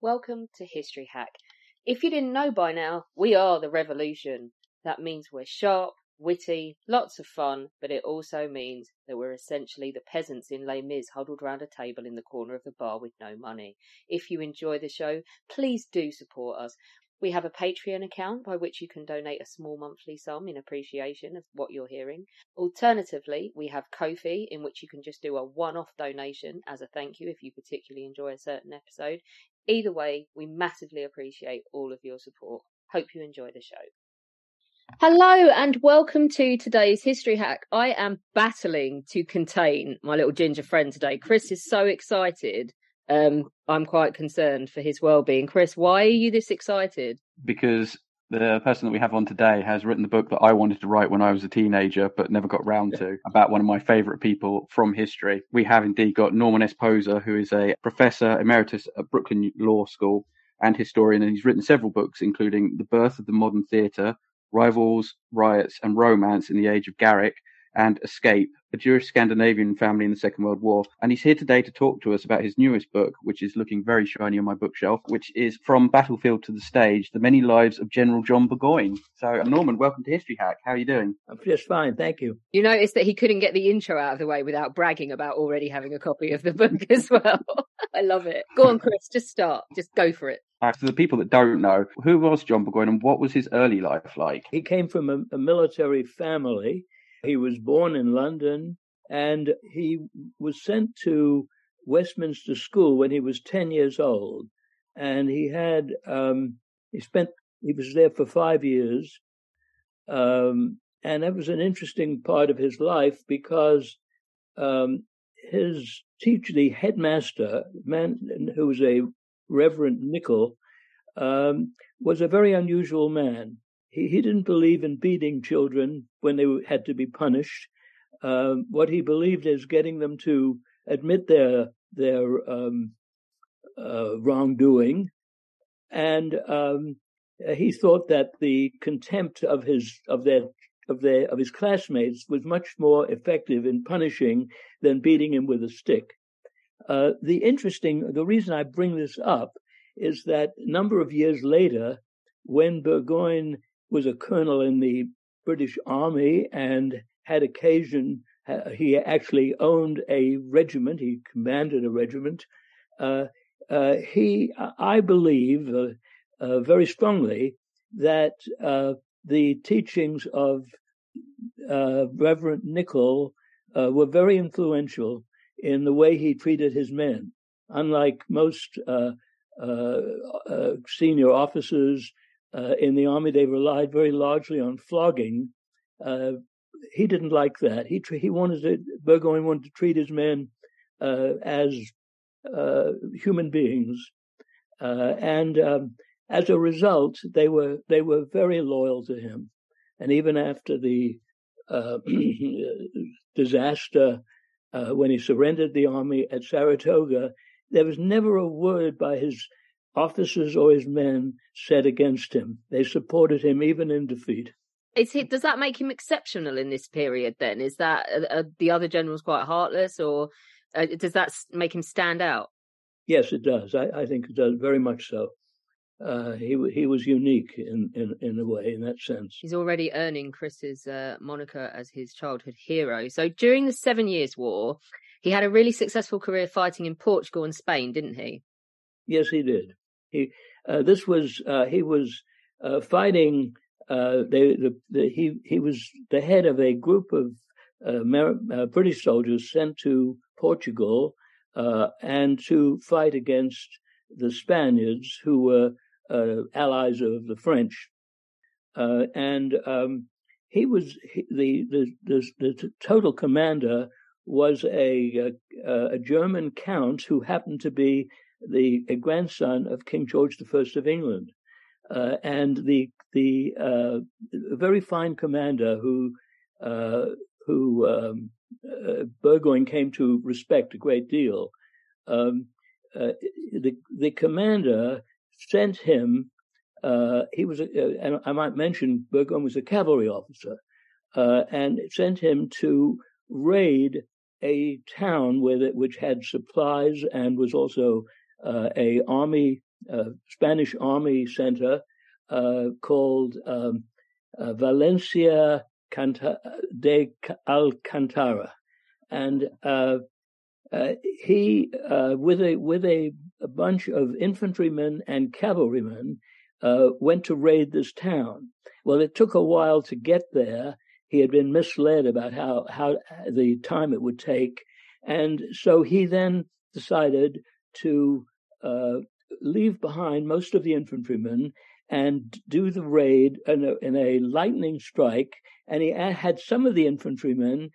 Welcome to History Hack. If you didn't know by now, we are the revolution. That means we're sharp, witty, lots of fun, but it also means that we're essentially the peasants in Les Mis huddled round a table in the corner of the bar with no money. If you enjoy the show, please do support us. We have a Patreon account by which you can donate a small monthly sum in appreciation of what you're hearing. Alternatively, we have Ko-fi, in which you can just do a one-off donation as a thank you if you particularly enjoy a certain episode. Either way, we massively appreciate all of your support. Hope you enjoy the show. Hello and welcome to today's History Hack. I am battling to contain my little ginger friend today. Chris is so excited. I'm quite concerned for his well-being. Chris, why are you this excited? Because the person that we have on today has written the book that I wanted to write when I was a teenager, but never got round to, about one of my favourite people from history. We have indeed got Norman S. Poser, who is a professor emeritus at Brooklyn Law School and historian, and he's written several books, including The Birth of the Modern Theatre, Rivals, Riots and Romance in the Age of Garrick, and Escape, a Jewish Scandinavian family in the Second World War. And he's here today to talk to us about his newest book, which is looking very shiny on my bookshelf, which is From Battlefield to the Stage, The Many Lives of General John Burgoyne. So, Norman, welcome to History Hack. How are you doing? I'm just fine, thank you. You noticed that he couldn't get the intro out of the way without bragging about already having a copy of the book as well. I love it. Go on, Chris, just start. Just go for it. For the people that don't know, who was John Burgoyne and what was his early life like? He came from a military family. He was born in London, and he was sent to Westminster School when he was 10 years old. And he was there for 5 years. And that was an interesting part of his life because his teacher, the headmaster, man who was a Reverend Nicol, was a very unusual man. He didn't believe in beating children when they had to be punished. What he believed is getting them to admit their wrongdoing, and he thought that the contempt of his classmates was much more effective in punishing than beating him with a stick. The reason I bring this up is that a number of years later, when Burgoyne was a colonel in the British Army and had occasion, he actually owned a regiment, he commanded a regiment. I believe very strongly that the teachings of Reverend Nicol were very influential in the way he treated his men. Unlike most senior officers in the army, they relied very largely on flogging. He didn't like that. Burgoyne wanted to treat his men as human beings, and as a result, they were very loyal to him. And even after the disaster, when he surrendered the army at Saratoga, there was never a word by his officers or his men said against him. They supported him even in defeat. Does that make him exceptional in this period then? Is that the other generals quite heartless, or does that make him stand out? Yes, it does. I think it does, very much so. He was unique in a way, in that sense. He's already earning Chris's moniker as his childhood hero. So during the 7 Years' War, he had a really successful career fighting in Portugal and Spain, didn't he? Yes, he did. He was fighting. He was the head of a group of British soldiers sent to Portugal and to fight against the Spaniards, who were allies of the French. He was the total commander was a German count who happened to be a grandson of King George I of England, and the very fine commander who Burgoyne came to respect a great deal. The commander sent him. He was, and I might mention, Burgoyne was a cavalry officer, and sent him to raid a town which had supplies and was also a army Spanish Army center called Valencia de Alcantara, and he, with a bunch of infantrymen and cavalrymen, went to raid this town. Well, it took a while to get there. He had been misled about how the time it would take, and so he then decided to leave behind most of the infantrymen and do the raid in a lightning strike. And he had some of the infantrymen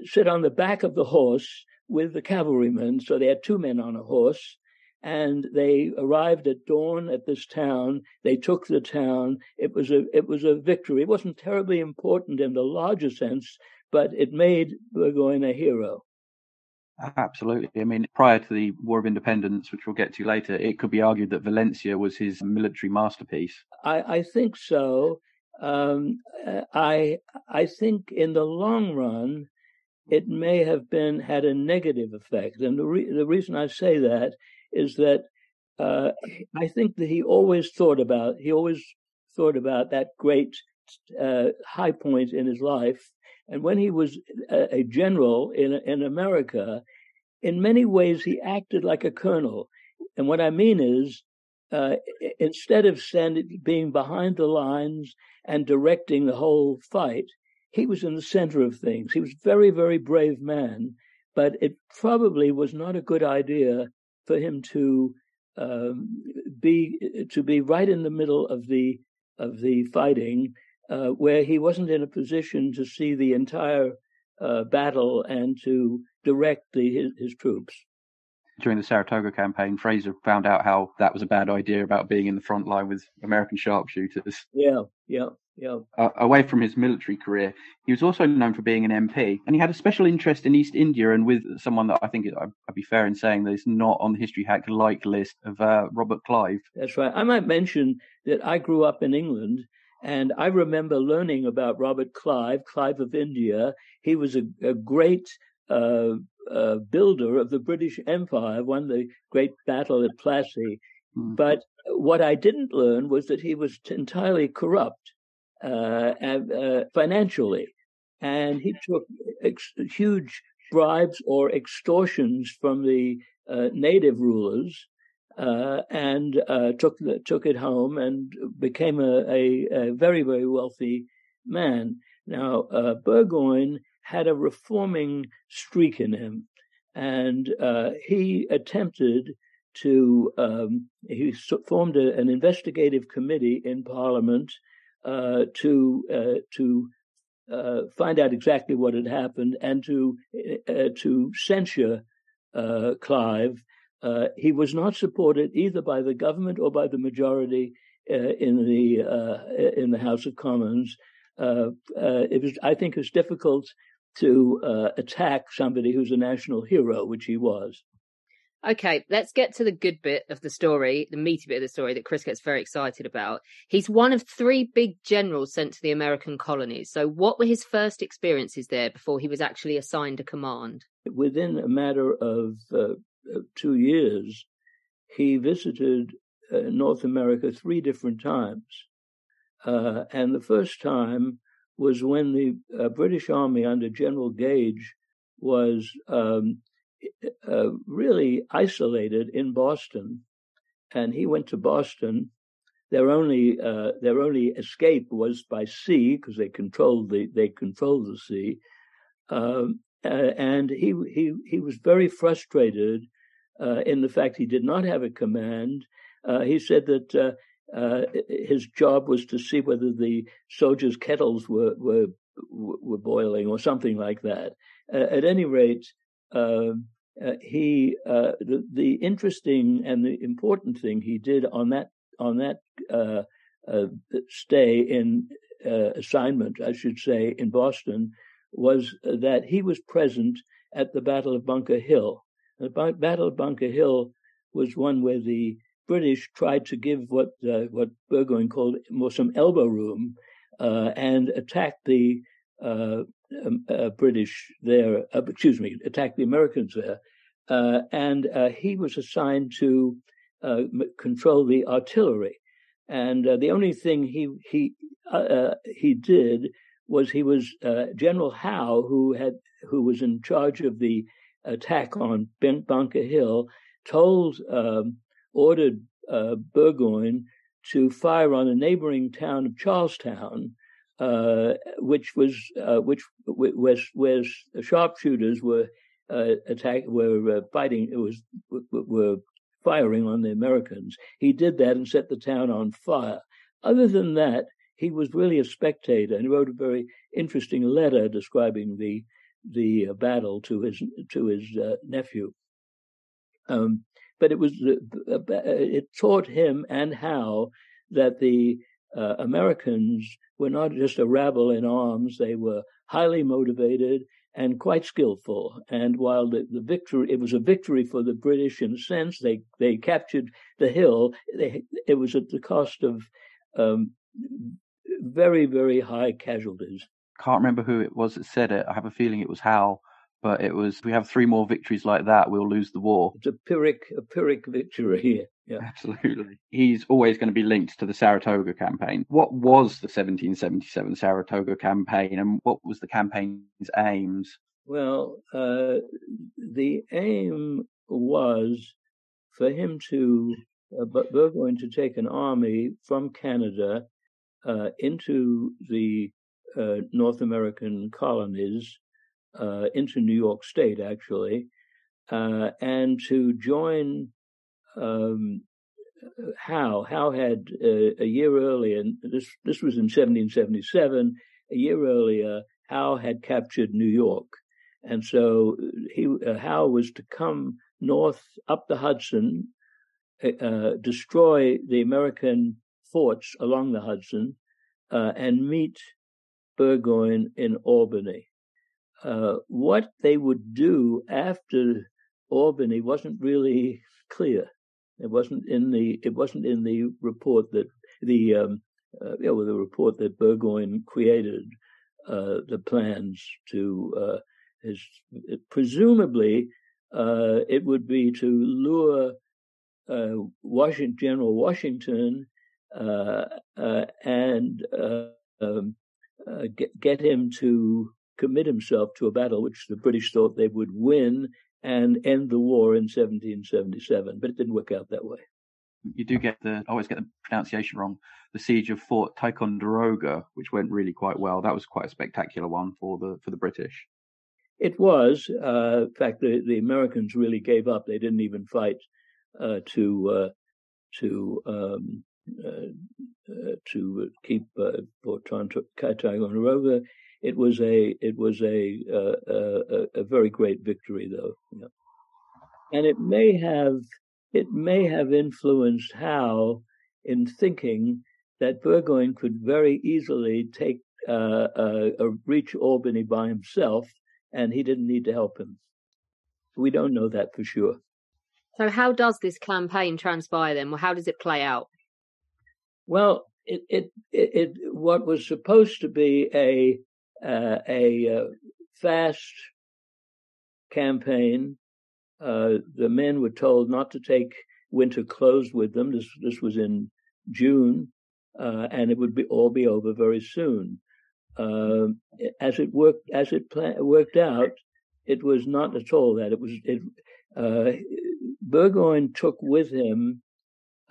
sit on the back of the horse with the cavalrymen. So they had two men on a horse, and they arrived at dawn at this town. They took the town. It was a victory. It wasn't terribly important in the larger sense, but it made Burgoyne a hero. Absolutely. I mean, prior to the War of Independence, which we'll get to later, it could be argued that Valencia was his military masterpiece. I think so. I think in the long run, it may have had a negative effect. And the reason I say that is that I think that he always thought about that great high point in his life. And when he was a general in America, in many ways he acted like a colonel. And what I mean is, instead of being behind the lines and directing the whole fight, he was in the center of things. He was a very, very brave man, but it probably was not a good idea for him to be right in the middle of the fighting, where he wasn't in a position to see the entire battle and to direct his troops. During the Saratoga campaign, Fraser found out how that was a bad idea about being in the front line with American sharpshooters. Yeah. Away from his military career, he was also known for being an MP, and he had a special interest in East India, and with someone that I think I'd be fair in saying that is not on the History Hack like list of Robert Clive. That's right. I might mention that I grew up in England, and I remember learning about Robert Clive of India. He was a great builder of the British Empire, won the great battle at Plassey. But what I didn't learn was that he was entirely corrupt financially, and he took huge bribes or extortions from the native rulers, and took it home and became a very, very wealthy man. Now, Burgoyne had a reforming streak in him, and he attempted to he formed an investigative committee in Parliament to find out exactly what had happened and to censure Clive. He was not supported either by the government or by the majority in the House of Commons. I think it was difficult to attack somebody who's a national hero, which he was. Okay, let's get to the good bit of the story, the meaty bit of the story that Chris gets very excited about. He's one of 3 big generals sent to the American colonies. So what were his first experiences there before he was actually assigned a command? Within a matter of 2 years, he visited North America 3 different times. And the first time was when the British Army under General Gage was really isolated in Boston, and he went to Boston. Their only escape was by sea, because they controlled the sea, and he was very frustrated in the fact he did not have a command. He said that his job was to see whether the soldiers' kettles were boiling or something like that. At any rate, the interesting and the important thing he did on that stay in assignment, I should say, in Boston, was that he was present at the Battle of Bunker Hill. The Battle of Bunker Hill was one where the British tried to give what Burgoyne called some elbow room and attack the British there. Attack the Americans there, and he was assigned to control the artillery. And the only thing he did was General Howe, who was in charge of the attack on Bunker Hill, ordered Burgoyne to fire on the neighboring town of Charlestown, which was where sharpshooters were firing on the Americans. He did that and set the town on fire. Other than that, he was really a spectator, and he wrote a very interesting letter describing the battle to his nephew. But it taught him and Howe that the Americans were not just a rabble in arms; they were highly motivated and quite skillful. And while the victory, it was a victory for the British in a sense, they captured the hill. It was at the cost of very, very high casualties. Can't remember who it was that said it. I have a feeling it was Howe, but it was, we have 3 more victories like that, we'll lose the war. It's a Pyrrhic victory. Yeah, absolutely. He's always going to be linked to the Saratoga campaign. What was the 1777 Saratoga campaign, and what was the campaign's aims? Well, the aim was for him Burgoyne to take an army from Canada into the North American colonies, into New York State, actually, and to join Howe. Howe had a year earlier, and this was in 1777. A year earlier, Howe had captured New York, and so Howe was to come north up the Hudson, destroy the American forts along the Hudson, and meet Burgoyne in Albany. What they would do after Albany wasn't really clear. It wasn't in the report that the report that Burgoyne created. The plans to presumably it would be to lure General Washington and get him to commit himself to a battle which the British thought they would win and end the war in 1777. But it didn't work out that way. You do always get the pronunciation wrong, the siege of Fort Ticonderoga, which went really quite well. That was quite a spectacular one for the British. It was. In fact, the Americans really gave up. They didn't even fight to keep Fort Ticonderoga. It was a very great victory, though, yeah. And it may have influenced Howe in thinking that Burgoyne could very easily reach Albany by himself, and he didn't need to help him. We don't know that for sure. So how does this campaign transpire then? Well, how does it play out? Well, it what was supposed to be a fast campaign. The men were told not to take winter clothes with them. This was in June, and it would all be over very soon. As it worked out, it was not at all that. Burgoyne took with him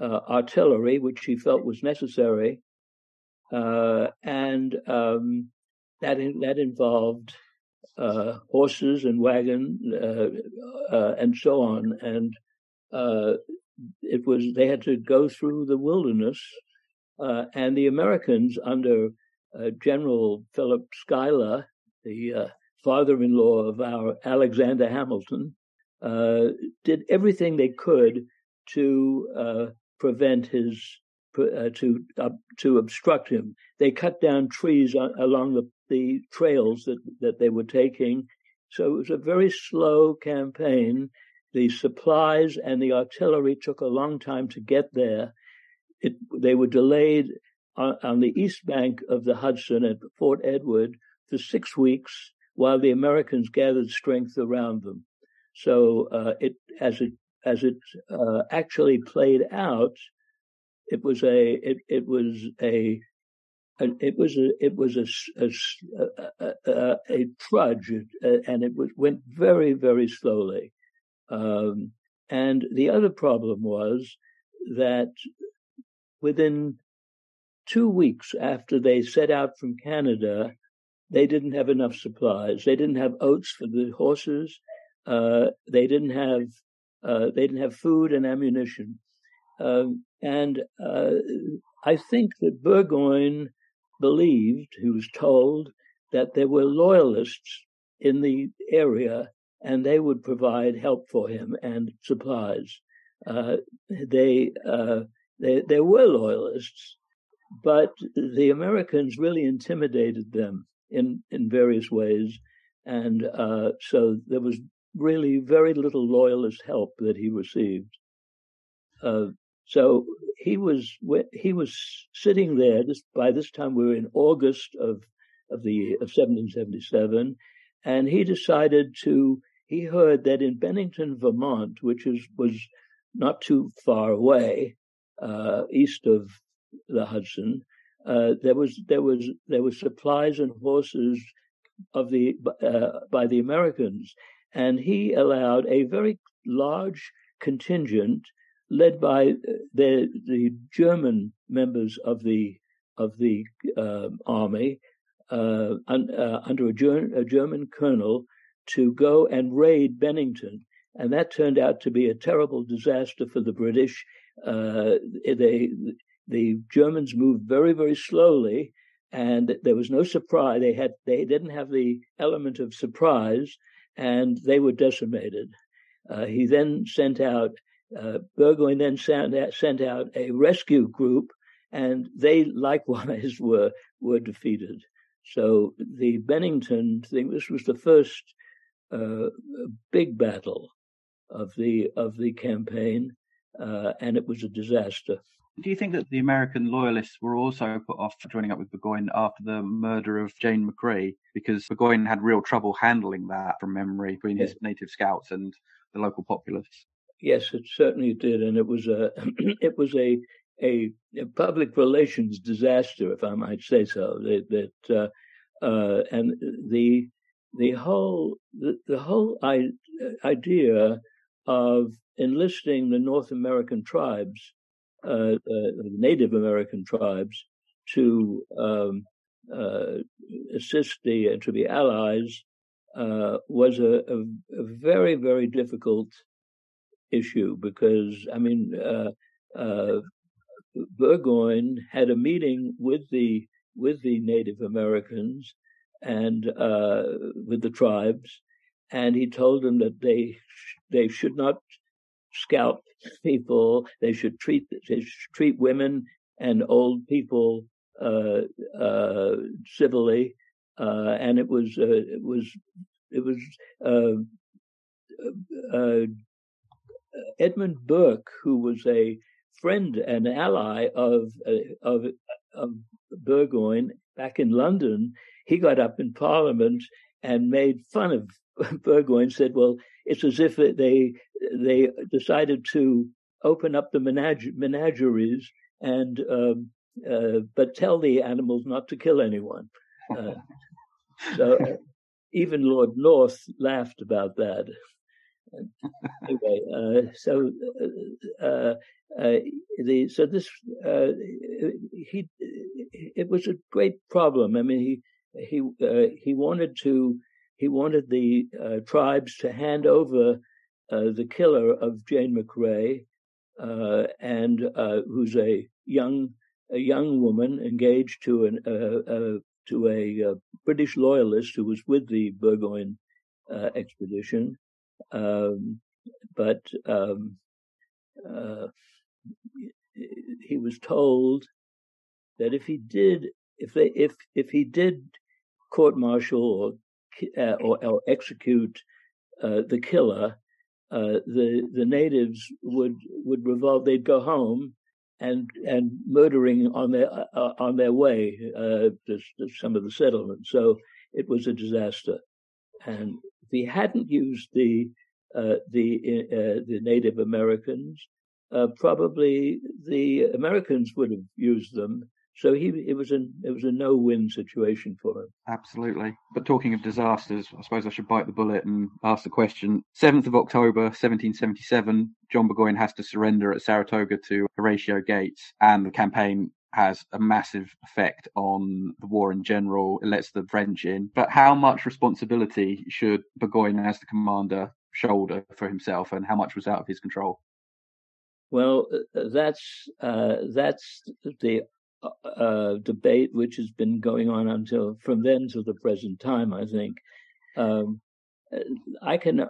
artillery, which he felt was necessary, and that involved horses and wagon and so on, and they had to go through the wilderness, and the Americans under General Philip Schuyler, the father-in-law of our Alexander Hamilton, did everything they could to prevent to obstruct him. They cut down trees along the trails that they were taking. So it was a very slow campaign. The supplies and the artillery took a long time to get there. They were delayed on the east bank of the Hudson at Fort Edward for 6 weeks while the Americans gathered strength around them. So as it actually played out, it was a trudge, and it went very, very slowly. And the other problem was that within 2 weeks after they set out from Canada, they didn't have enough supplies. They didn't have oats for the horses. They didn't have food and ammunition. And I think that Burgoyne believed, he was told, that there were loyalists in the area and they would provide help for him and supplies. There were loyalists, but the Americans really intimidated them in various ways. And so there was really very little loyalist help that he received. So he was sitting there. By this time, we were in August of 1777, and he decided to. He heard that in Bennington, Vermont, which was not too far away, east of the Hudson, there was supplies and horses by the Americans, and he allowed a very large contingent led by the German members of the army under a German colonel to go and raid Bennington, and that turned out to be a terrible disaster for the British. The Germans moved very, very slowly, and there was no surprise. They didn't have the element of surprise, and they were decimated. He then sent out. Burgoyne then sent out a rescue group, and they likewise were defeated. So the Bennington thing. This was the first big battle of the campaign, and it was a disaster. Do you think that the American loyalists were also put off joining up with Burgoyne after the murder of Jane McCrea, because Burgoyne had real trouble handling that from memory between his native scouts and the local populace? Yes, it certainly did, and it was a public relations disaster, if I might say so. And the whole idea of enlisting the North American tribes, Native American tribes, to assist to be allies, was a very, very difficult issue, because Burgoyne had a meeting with the Native Americans and with the tribes, and he told them that they should not scalp people. They should treat women and old people civilly, and it was Edmund Burke, who was a friend and ally of Burgoyne back in London, he got up in Parliament and made fun of Burgoyne. Said, "Well, it's as if they decided to open up the menageries and but tell the animals not to kill anyone." So even Lord North laughed about that. Anyway, it was a great problem. I mean, he wanted the tribes to hand over the killer of Jane McCrea, and who's a young woman engaged to a British loyalist who was with the Burgoyne expedition. But he was told that if he did court-martial or execute the killer, the natives would revolt. They'd go home and murdering on their way to some of the settlements. So it was a disaster. And if he hadn't used the the Native Americans. Probably the Americans would have used them. So it was a no-win situation for him. Absolutely. But talking of disasters, I suppose I should bite the bullet and ask the question. 7th of October, 1777, John Burgoyne has to surrender at Saratoga to Horatio Gates, and the campaign has a massive effect on the war in general. It lets the French in. But how much responsibility should Burgoyne, as the commander, shoulder for himself, and how much was out of his control? Well, that's the debate which has been going on from then to the present time. I think I could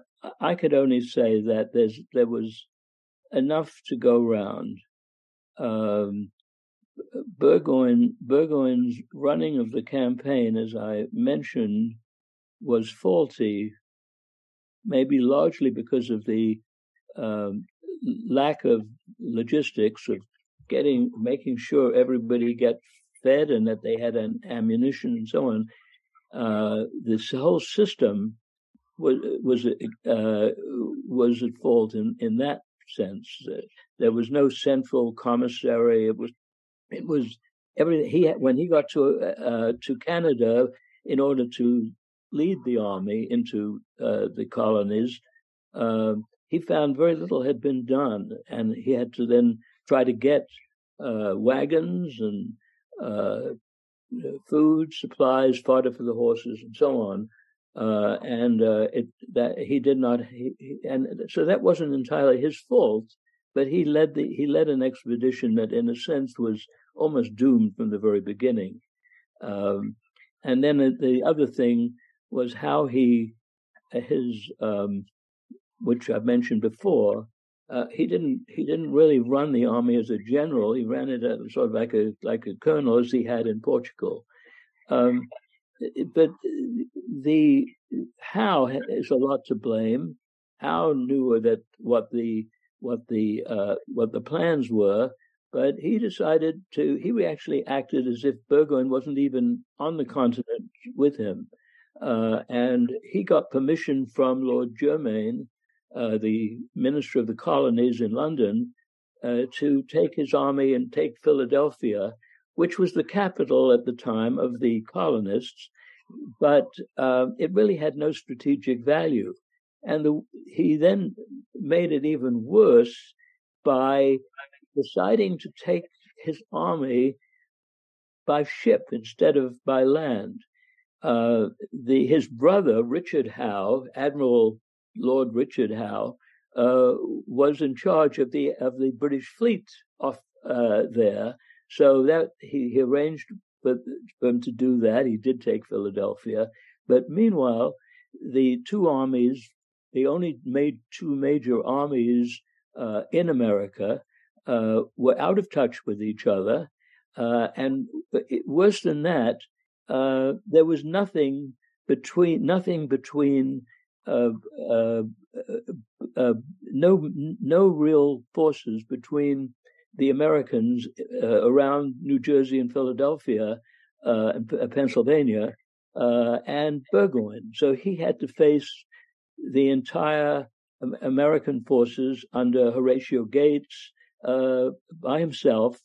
only say that there was enough to go round. Burgoyne's running of the campaign, as I mentioned, was faulty, maybe largely because of the lack of logistics of making sure everybody get fed and that they had ammunition and so on. This whole system was at fault in that sense. There was no central commissary. It was everything. When he got to Canada in order to lead the army into the colonies, he found very little had been done, and he had to then try to get wagons and food, supplies, fodder for the horses, and so on. And he did not, and so that wasn't entirely his fault. But he led an expedition that, in a sense, was almost doomed from the very beginning. And then the other thing was how his which I've mentioned before. He didn't really run the army as a general. He ran it sort of like a colonel, as he had in Portugal. But the Howe is a lot to blame. Howe knew that what the plans were, but he decided he actually acted as if Burgoyne wasn't even on the continent with him. And he got permission from Lord Germain, the Minister of the Colonies in London, to take his army and take Philadelphia, which was the capital at the time of the colonists, but it really had no strategic value. And he then made it even worse by deciding to take his army by ship instead of by land. His brother, Richard Howe, Admiral Lord Richard Howe, was in charge of the British fleet off there. So that he arranged for him to do that. He did take Philadelphia. But meanwhile, the two armies, the only two major armies in America, were out of touch with each other. And worse than that, there was nothing between no real forces between the Americans around New Jersey and Philadelphia and Pennsylvania and Burgoyne. So he had to face the entire American forces under Horatio Gates by himself.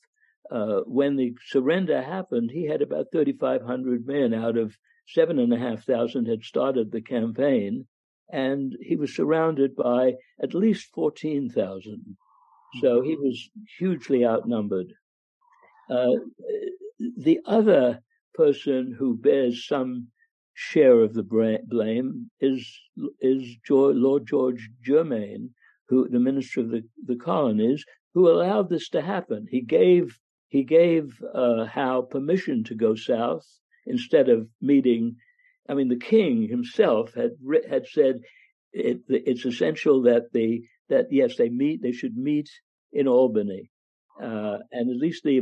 When the surrender happened, he had about 3,500 men out of 7,500 had started the campaign, and he was surrounded by at least 14,000. So he was hugely outnumbered. The other person who bears some share of the blame is Lord George Germain, the Minister of the Colonies, who allowed this to happen. He gave Howe permission to go south instead of meeting. I mean, the king himself had said it's essential that they should meet in Albany, and at least the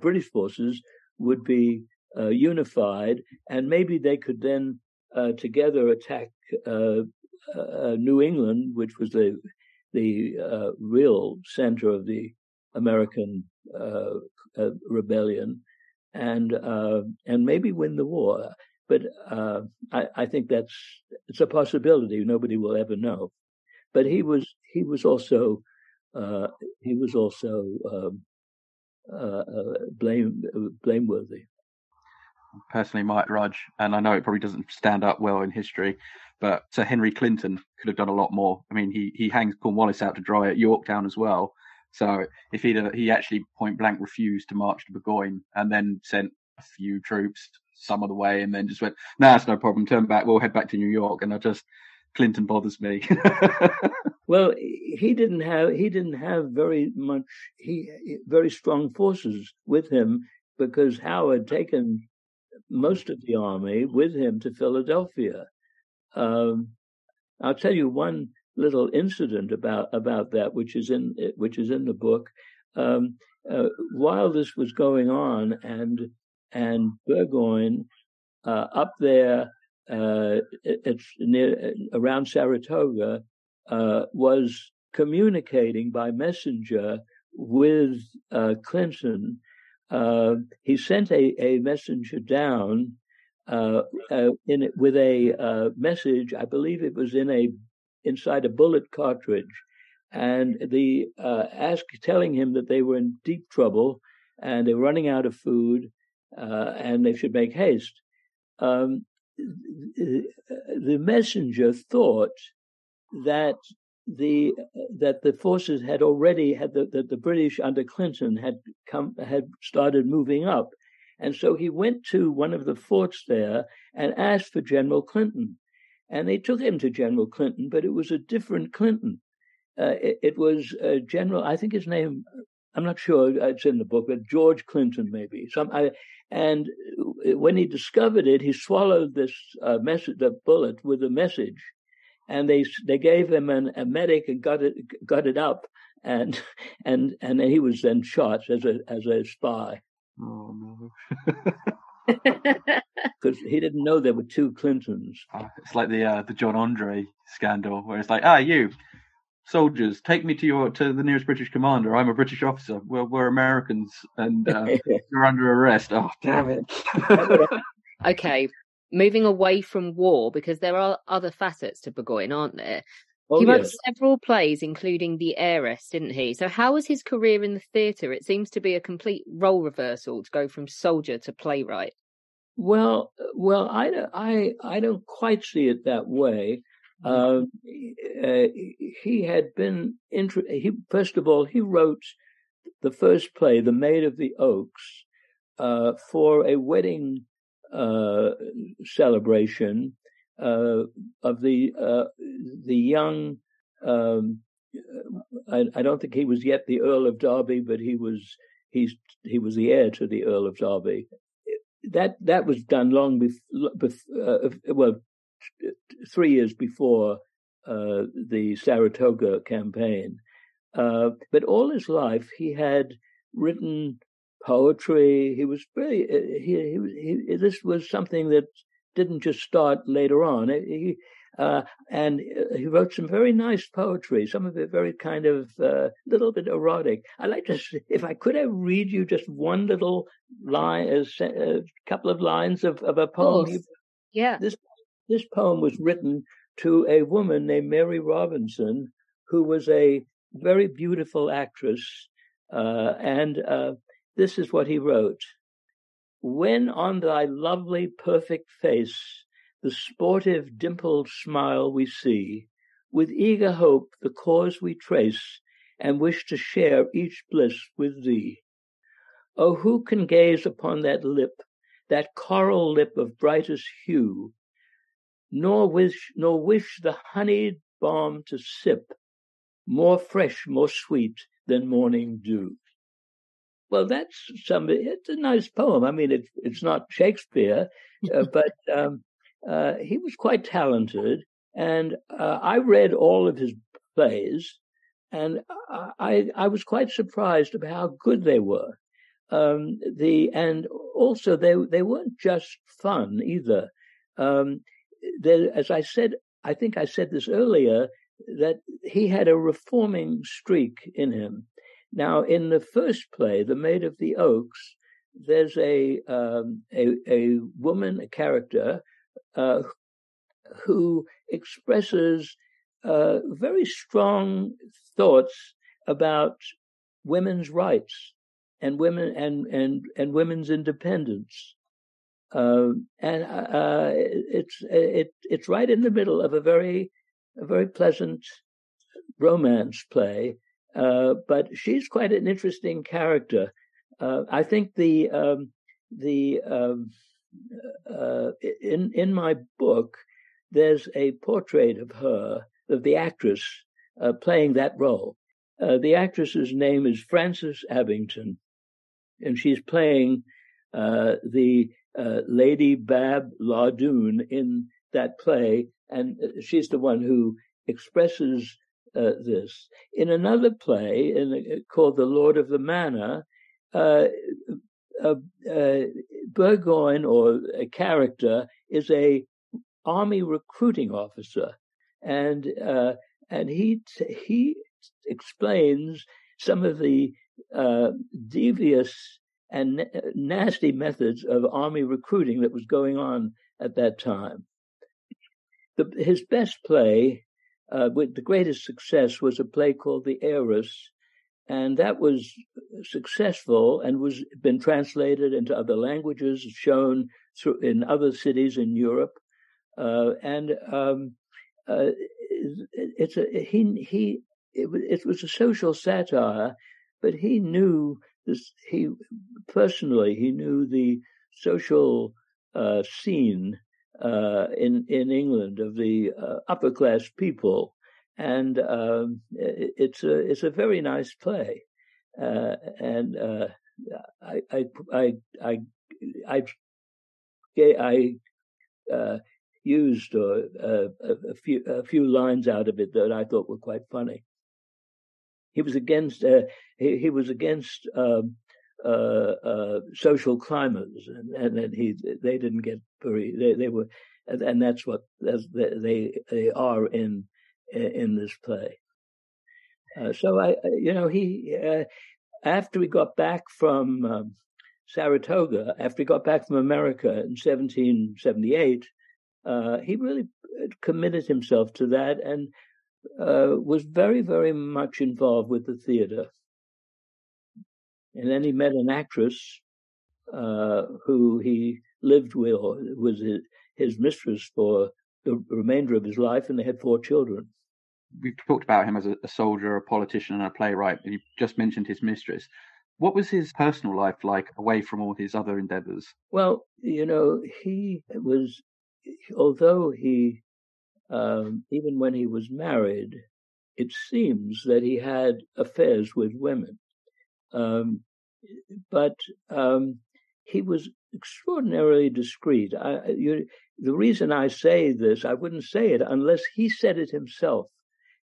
British forces would be unified, and maybe they could then together attack New England, which was the real center of the American rebellion, and maybe win the war. but I think it's a possibility. Nobody will ever know. But he was also blameworthy. Personally, might grudge, and I know it probably doesn't stand up well in history, but Sir Henry Clinton could have done a lot more. I mean, he hangs Cornwallis out to dry at Yorktown as well. So if he actually point blank refused to march to Burgoyne and then sent a few troops some other way and then just went, "Nah, it's no problem. Turn back. We'll head back to New York." And Clinton bothers me. Well, he didn't have very strong forces with him because Howe had taken most of the army with him to Philadelphia. I'll tell you one little incident about that, which is in the book. While this was going on, and Burgoyne up there, it's near around Saratoga, was communicating by messenger with Clinton. He sent a messenger down with a message. I believe it was inside a bullet cartridge, and telling him that they were in deep trouble and they were running out of food, and they should make haste. The messenger thought that the forces had already that the British under Clinton had started moving up, and so he went to one of the forts there and asked for General Clinton, and they took him to General Clinton, but it was a different Clinton. It was General, I think his name, I'm not sure, it's in the book, but George Clinton maybe. And when he discovered it, he swallowed this the bullet with a message. And they gave him a medic and got it up, and he was then shot as a spy. Oh no! Because he didn't know there were two Clintons. It's like the John Andre scandal, where it's like, you soldiers, take me to the nearest British commander. I'm a British officer. We're Americans, and you're under arrest. Oh, damn it! Okay. Moving away from war, because there are other facets to Burgoyne, aren't there? Oh, he wrote yes. several plays, including The Heiress, didn't he? So how was his career in the theatre? It seems to be a complete role reversal to go from soldier to playwright. Well, I don't quite see it that way. He had been first of all, he wrote the first play, The Maid of the Oaks, for a wedding celebration of the young. I don't think he was yet the Earl of Derby, but he was the heir to the Earl of Derby. That was done long before, 3 years before the Saratoga campaign. But all his life he had written poetry. He was very. This was something that didn't just start later on. And he wrote some very nice poetry. Some of it very kind of little bit erotic. I'd like to, if I could, read you just one little line, a couple of lines of a poem. Yeah. This poem was written to a woman named Mary Robinson, who was a very beautiful actress, and this is what he wrote. When on thy lovely, perfect face the sportive, dimpled smile we see, with eager hope the cause we trace, and wish to share each bliss with thee. Oh, who can gaze upon that lip, that coral lip of brightest hue, nor wish the honeyed balm to sip, more fresh, more sweet than morning dew. Well, it's a nice poem. I mean, it's not Shakespeare, but he was quite talented. And I read all of his plays, and I was quite surprised about how good they were. And also they weren't just fun either. As I said, I think I said this earlier, that he had a reforming streak in him. Now, in the first play, The Maid of the Oaks, there's a woman, a character, who expresses very strong thoughts about women's rights and women and women's independence. It's right in the middle of a very pleasant romance play, but she's quite an interesting character. I think in my book there's a portrait of her, of the actress playing that role. The actress's name is Frances Abington, and she's playing the Lady Bab Lardoon in that play, and she's the one who expresses this. In another play called The Lord of the Manor, Burgoyne, or a character, is a army recruiting officer, and he explains some of the devious and nasty methods of army recruiting that was going on at that time. His best play, with the greatest success, was a play called The Heiress, and that was successful and was been translated into other languages, shown in other cities in Europe, it was a social satire, but he knew this. He knew the social scene in England of the upper class people, and it's a very nice play, and I used a few lines out of it that I thought were quite funny. He was against social climbers, and they didn't get very. They were, and that's what they are in this play. So he after he got back from Saratoga, after he got back from America in 1778, he really committed himself to that and was very, very much involved with the theater. And then he met an actress who he lived with, or was his mistress for the remainder of his life, and they had 4 children. We've talked about him as a soldier, a politician, and a playwright, and you just mentioned his mistress. What was his personal life like away from all his other endeavors? Well, he was, although he, even when he was married, it seems that he had affairs with women. But he was extraordinarily discreet. The reason I say this, I wouldn't say it unless he said it himself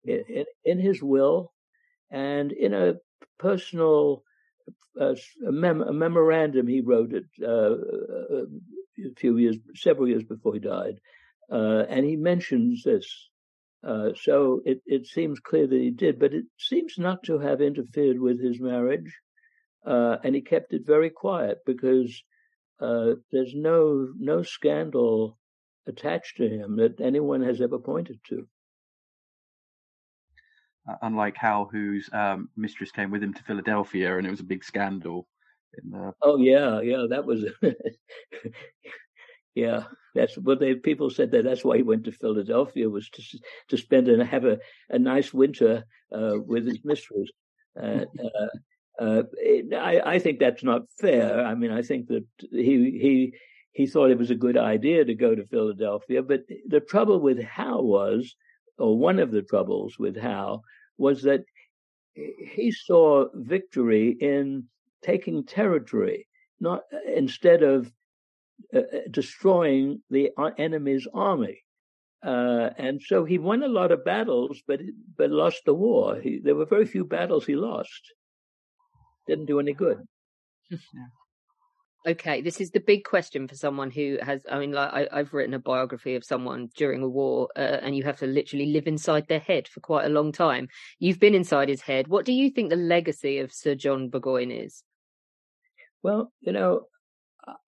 in his will, and in a personal a memorandum he wrote it several years before he died, and he mentions this. So it seems clear that he did, but it seems not to have interfered with his marriage, and he kept it very quiet because there's no scandal attached to him that anyone has ever pointed to. Unlike Hal, whose mistress came with him to Philadelphia, and it was a big scandal. Oh yeah, that was. Yeah, that's what people said that's why he went to Philadelphia, was to spend and have a nice winter with his mistress. I think that's not fair. I mean, I think that he thought it was a good idea to go to Philadelphia, but the trouble with Hal was, or one of the troubles with Hal, was that he saw victory in taking territory, not instead of destroying the enemy's army. And so he won a lot of battles, but lost the war. There were very few battles he lost. Didn't do any good. Okay, this is the big question for someone who has, I've written a biography of someone during a war, and you have to literally live inside their head for quite a long time. You've been inside his head. What do you think the legacy of Sir John Burgoyne is? Well,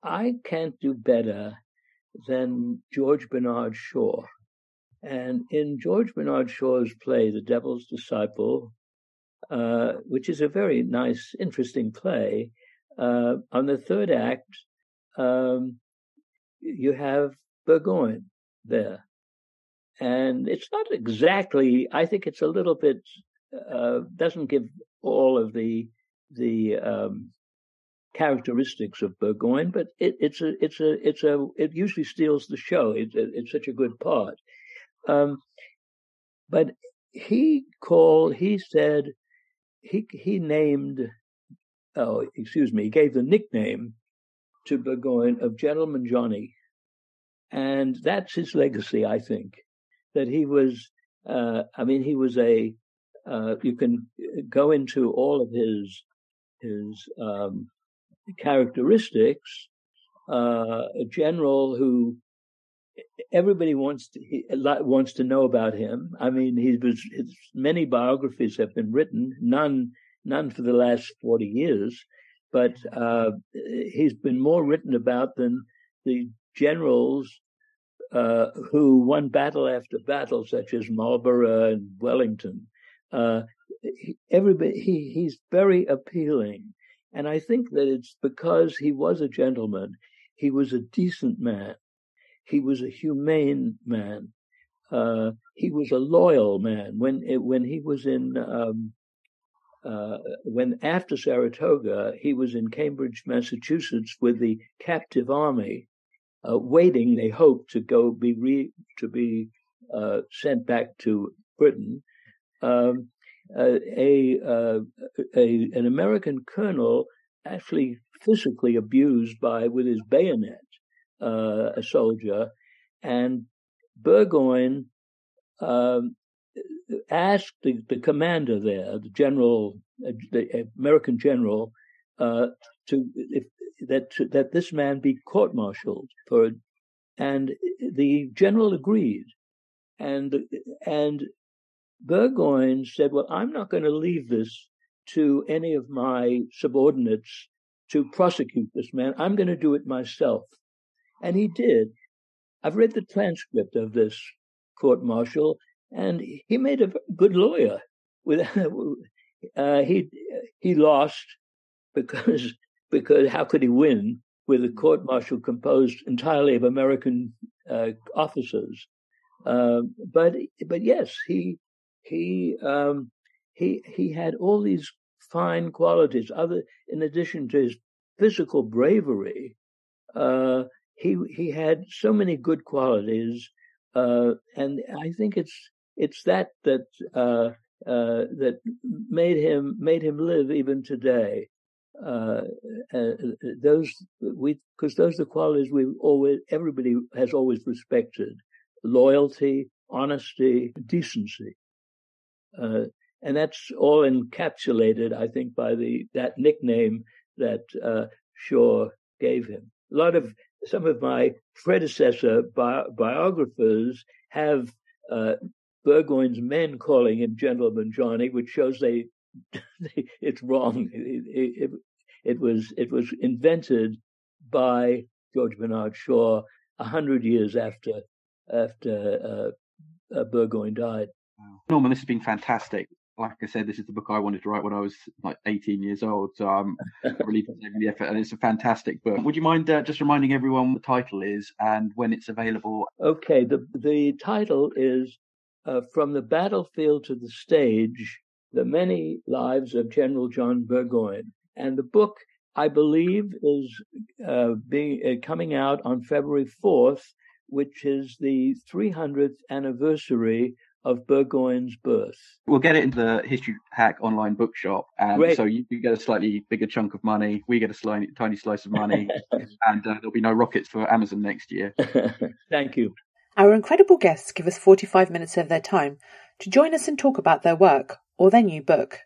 I can't do better than George Bernard Shaw. And in George Bernard Shaw's play, The Devil's Disciple, which is a very nice, interesting play, on the third act, you have Burgoyne there. And it's not exactly, I think it's a little bit, doesn't give all of the characteristics of Burgoyne, but it usually steals the show. It's such a good part. But he gave the nickname to Burgoyne of Gentleman Johnny. And that's his legacy, I think, that he was, he was you can go into all of his characteristics, a general who everybody wants to know about him. I mean, many biographies have been written, none for the last 40 years, but he's been more written about than the generals who won battle after battle, such as Marlborough and Wellington. He's very appealing. And I think that it's because he was a gentleman. He was a decent man. He was a humane man. He was a loyal man. When he was after Saratoga, he was in Cambridge, Massachusetts, with the captive army, waiting, they hoped, to be sent back to Britain. An American colonel actually physically abused with his bayonet a soldier, and Burgoyne asked the commander there, the American general, that this man be court-martialed and the general agreed, and Burgoyne said, well, I'm not going to leave this to any of my subordinates to prosecute this man. I'm going to do it myself. And he did. I've read the transcript of this court-martial, and he made a good lawyer. He lost because how could he win with a court-martial composed entirely of American officers? But yes, he had all these fine qualities. In addition to his physical bravery, he had so many good qualities, and I think it's that made him live even today. Because those are the qualities everybody has always respected: loyalty, honesty, decency. And that's all encapsulated, I think, by that nickname that Shaw gave him. Some of my predecessor biographers have Burgoyne's men calling him Gentleman Johnny, which shows it's wrong. It was invented by George Bernard Shaw 100 years after Burgoyne died. Norman, this has been fantastic. Like I said, this is the book I wanted to write when I was like 18 years old. So I'm really taking the effort, and it's a fantastic book. Would you mind just reminding everyone what the title is and when it's available? Okay, the title is From the Battlefield to the Stage: The Many Lives of General John Burgoyne. And the book, I believe, is coming out on February 4th, which is the 300th anniversary of Burgoyne's birth. We'll get it into the History Hack online bookshop, and Great. So you get a slightly bigger chunk of money, we get a tiny slice of money, and there'll be no rockets for Amazon next year. Thank you. Our incredible guests give us 45 minutes of their time to join us and talk about their work or their new book.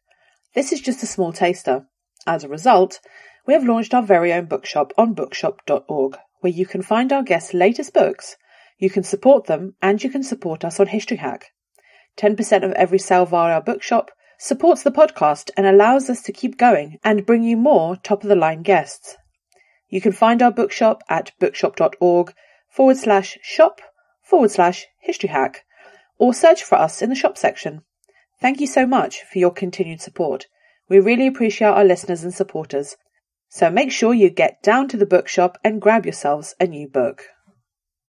This is just a small taster. As a result, we have launched our very own bookshop on bookshop.org, where you can find our guests' latest books, you can support them, and you can support us on History Hack. 10% of every sale via our bookshop supports the podcast and allows us to keep going and bring you more top-of-the-line guests. You can find our bookshop at bookshop.org/shop/historyhack or search for us in the shop section. Thank you so much for your continued support. We really appreciate our listeners and supporters. So make sure you get down to the bookshop and grab yourselves a new book.